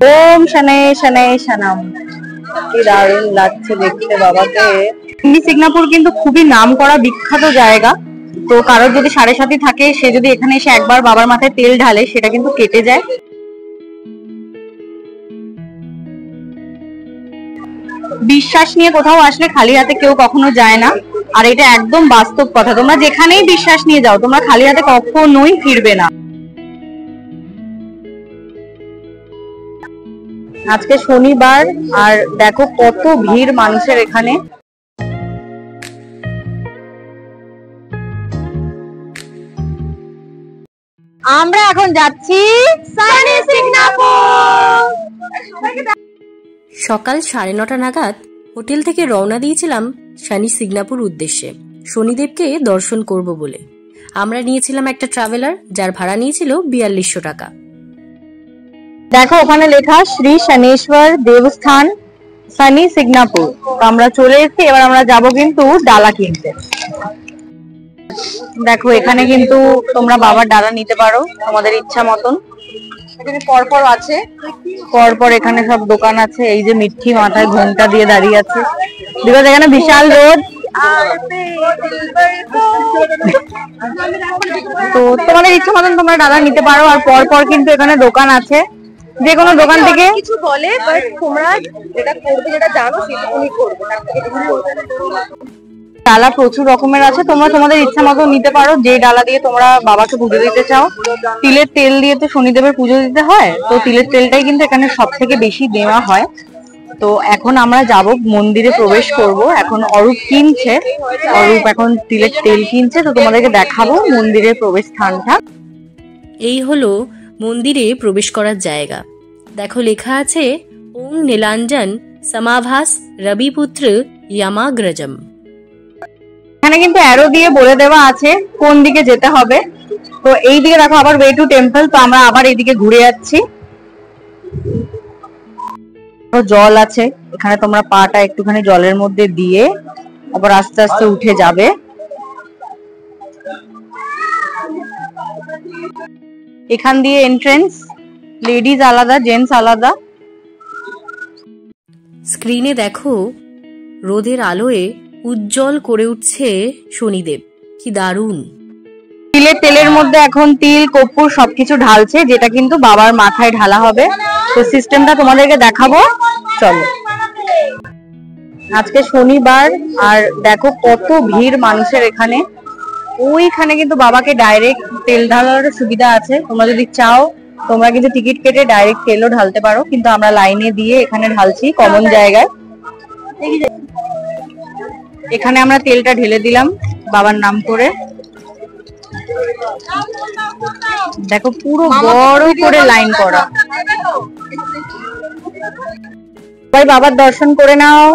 ওম শনাই শনাই শনাম। কি দারুণ লাগছে দেখতে বাবাকে। মিনি সিঙ্গাপুর কিন্তু খুবই নামকরা বিখ্যাত জায়গা। তো কারোর যদি সাড়ে সাথী থাকে, সে যদি এখানে এসে একবার বাবার মাথায় তেল ঢালে, সেটা কিন্তু কেটে যায়। বিশ্বাস নিয়ে কোথাও আসলে খালি হাতে কেউ কখনো যায় না, আর এটা একদম বাস্তব কথা। তোমরা যেখানেই বিশ্বাস নিয়ে যাও, তোমরা খালি হাতে কখনোই ফিরবে না। আজকে শনিবার, আর দেখো কত ভিড় মানুষের এখানে। আমরা এখন যাচ্ছি সানি সিঙ্গাপুর। সকাল 9:30 নাগাদ হোটেল থেকে রওনা দিয়েছিলাম সানি সিঙ্গাপুর উদ্দেশ্যে, শনিদেবকে দর্শন করব বলে। আমরা নিয়েছিলাম একটা ট্রাভেলার, যার ভাড়া নিয়েছিল 4200 টাকা। দেখো ওখানে লেখা শ্রী শনেশ্বর দেবস্থান সানি সিঙ্গাপুর। আমরা চলে এসেছি, এবার আমরা যাব কিন্তু ডালা কিনতে। দেখো এখানে কিন্তু তোমরা বাবার ডালা নিতে পারো তোমাদের ইচ্ছা মতন। এখানে পরপর আছে, পরপর এখানে সব দোকান আছে। এই যে মিঠি মাথায় ঘোমটা দিয়ে দাঁড়িয়ে আছে, বিকজ এখানে বিশাল রোদ। তো তোমাদের ইচ্ছা মতন তোমরা ডালা নিতে পারো। আর পরপর কিন্তু এখানে দোকান আছে, যে কোনো দোকান থেকে কিছু বলে, বাট তোমরা যেটা করবে, যেটা জানো সেটুকুই করবে। ডালা প্রচুর রকমের আছে, তোমরা তোমাদের ইচ্ছা মতো নিতে পারো। যে ডালা দিয়ে তোমরা বাবাকে পুজো দিতে চাও। তিলের তেল দিয়ে তো শনিদেবের পুজো দিতে হয়, তো তিলের তেলটাই কিন্তু এখানে সব থেকে বেশি দেওয়া হয়। তো এখন আমরা যাব, মন্দিরে প্রবেশ করব। এখন অরূপ কিনছে, অরূপ এখন তিলের তেল কিনছে, তো তোমাদেরকে দেখাবো মন্দিরের প্রবেশ স্থানটা। এই হলো মন্দিরে প্রবেশ করার জায়গা। দেখো লেখা আছে ওং নীলাঞ্জন সমাভাস রবিপুত্র ইয়ামাগ্রজম। এখানে কিন্তু অ্যারো দিয়ে বলে দেওয়া আছে কোন দিকে যেতে হবে। তো এই দিকে দেখো আবার ওয়ে টু টেম্পল, তো আমরা আবার এইদিকে ঘুরে যাচ্ছি। জল আছে এখানে, তোমরা পাটা একটুখানি জলের মধ্যে দিয়ে আবার আস্তে আস্তে উঠে যাবে। এখান দিয়ে এন্ট্রেন্স, লেডিজ আলাদা, জেন্টস আলাদা। স্ক্রিনে দেখো রোদের আলোয় উজ্জ্বল করে উঠছে শনিদেব, কি দারুণ। তিলের তেলের মধ্যে এখন তিল কর্পূর সবকিছু ঢালছে, যেটা কিন্তু বাবার মাথায় ঢালা হবে। তো সিস্টেমটা তোমাদেরকে দেখাবো, চলো। আজকে শনিবার, আর দেখো কত ভিড় মানুষের এখানে। ওইখানে কিন্তু বাবাকে ডাইরেক্ট তেল ঢালার সুবিধা আছে। তোমরা যদি চাও তোমরা কিন্তু টিকিট কেটে ডাইরেক্ট তেলও ঢালতে পারো, কিন্তু আমরা লাইনে দিয়ে এখানে ঢালছি কমন জায়গায়। এখানে আমরা তেলটা ঢেলে দিলাম বাবার নাম করে। দেখো পুরো বড় করে লাইন করা। সবাই বাবার দর্শন করে নাও।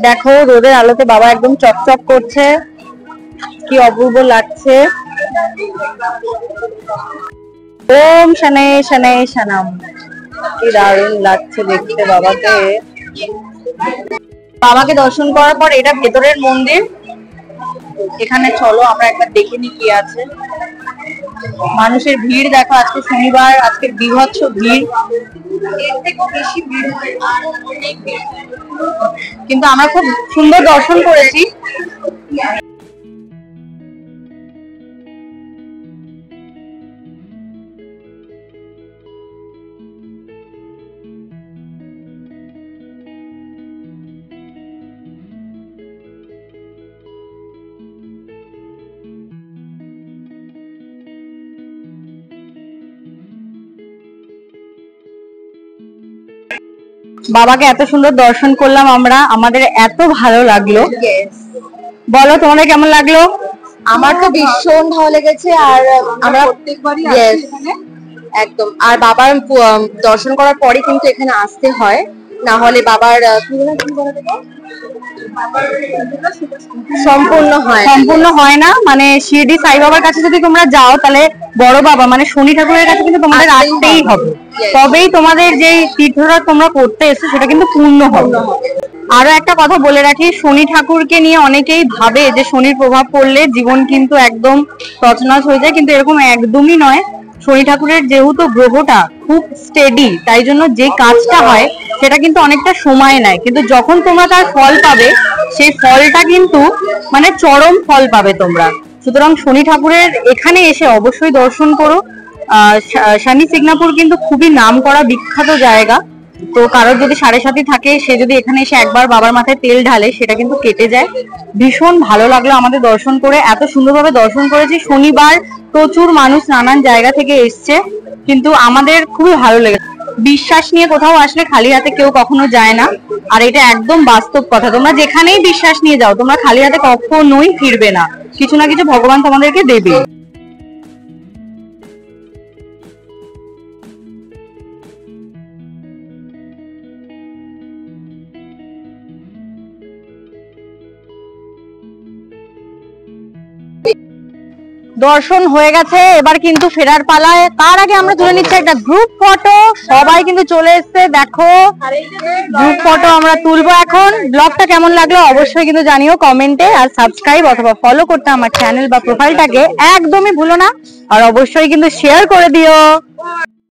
দেখো রোদের আলোতে বাবা একদম চকচক করছে, কি অপূর্ব লাগছে। ওম শনাই শনাই শনাম। কি দারুণ লাগছে দেখতে বাবাকে। বাবাকে দর্শন করার পর এটা ভেতরের মন্দির। এখানে চলো আমরা একবার দেখে নি কি আছে। মানুষের ভিড় দেখো, আজকে শনিবার, আজকে বিভৎস ভিড়। এর থেকেও বেশি ভিড় হয়, কিন্তু আমরা খুব সুন্দর দর্শন করেছি। বাবাকে এত সুন্দর দর্শন করলাম আমরা, আমাদের এত ভালো লাগলো। বলো তোমাদের কেমন লাগলো? আমার তো ভীষণ ভালো লেগেছে। আর আমরা প্রত্যেকবারই একদম, আর বাবার দর্শন করার পরে কিন্তু এখানে আসতে হয়, না হলে বাবার সম্পূর্ণ হয় না। মানে শিরডি সাই বাবার কাছে যদি তোমরা যাও, তাহলে বড় বাবা মানে শনি ঠাকুরের কাছে কিন্তু তোমাদের আসতেই হবে, তবেই তোমাদের যে তীর্থটা তোমরা করতে এসছো সেটা কিন্তু পূর্ণ হবে। আরো একটা কথা বলে রাখি, শনি ঠাকুরকে নিয়ে অনেকেই ভাবে যে শনির প্রভাব পড়লে জীবন কিন্তু একদম তছনছ হয়ে যায়, কিন্তু এরকম একদমই নয়। শনি ঠাকুরের যেহেতু গ্রহটা খুব স্টেডি, তাই জন্য যে কাজটা হয় সেটা কিন্তু অনেকটা সময় নেয়, কিন্তু যখন তোমরা তার ফল পাবে সেই ফলটা কিন্তু মানে চরম ফল পাবে তোমরা। সুতরাং শনি ঠাকুরের এখানে এসে অবশ্যই দর্শন করো। শনি সিগনাপুর কিন্তু খুবই নামকরা বিখ্যাত জায়গা। তো কারোর যদি 7.5 থাকে, সে যদি এখানে এসে একবার বাবার মাথায় তেল ঢালে সেটা কিন্তু কেটে যায়। ভীষণ ভালো লাগলো আমাদের দর্শন করে, এত সুন্দরভাবে দর্শন করেছি। শনিবার প্রচুর মানুষ নানান জায়গা থেকে এসছে, কিন্তু আমাদের খুবই ভালো লেগেছে। বিশ্বাস নিয়ে কোথাও আসলে খালি হাতে কেউ কখনো যায় না, আর এটা একদম বাস্তব কথা। তোমরা যেখানেই বিশ্বাস নিয়ে যাও, তোমরা খালি হাতে কখনোই ফিরবে না, কিছু না কিছু ভগবান তোমাদেরকে দেবে। দর্শন হয়ে গেছে, এবার কিন্তু ফেরার পালায়। তার আগে আমরা তুলে নিচ্ছি একটা গ্রুপ ফটো। সবাই কিন্তু চলে এসছে, দেখো গ্রুপ ফটো আমরা তুলবো এখন। ব্লগটা কেমন লাগলো অবশ্যই কিন্তু জানিও কমেন্টে, আর সাবস্ক্রাইব অথবা ফলো করতে আমার চ্যানেল বা প্রোফাইলটাকে একদমই ভুলো না, আর অবশ্যই কিন্তু শেয়ার করে দিও।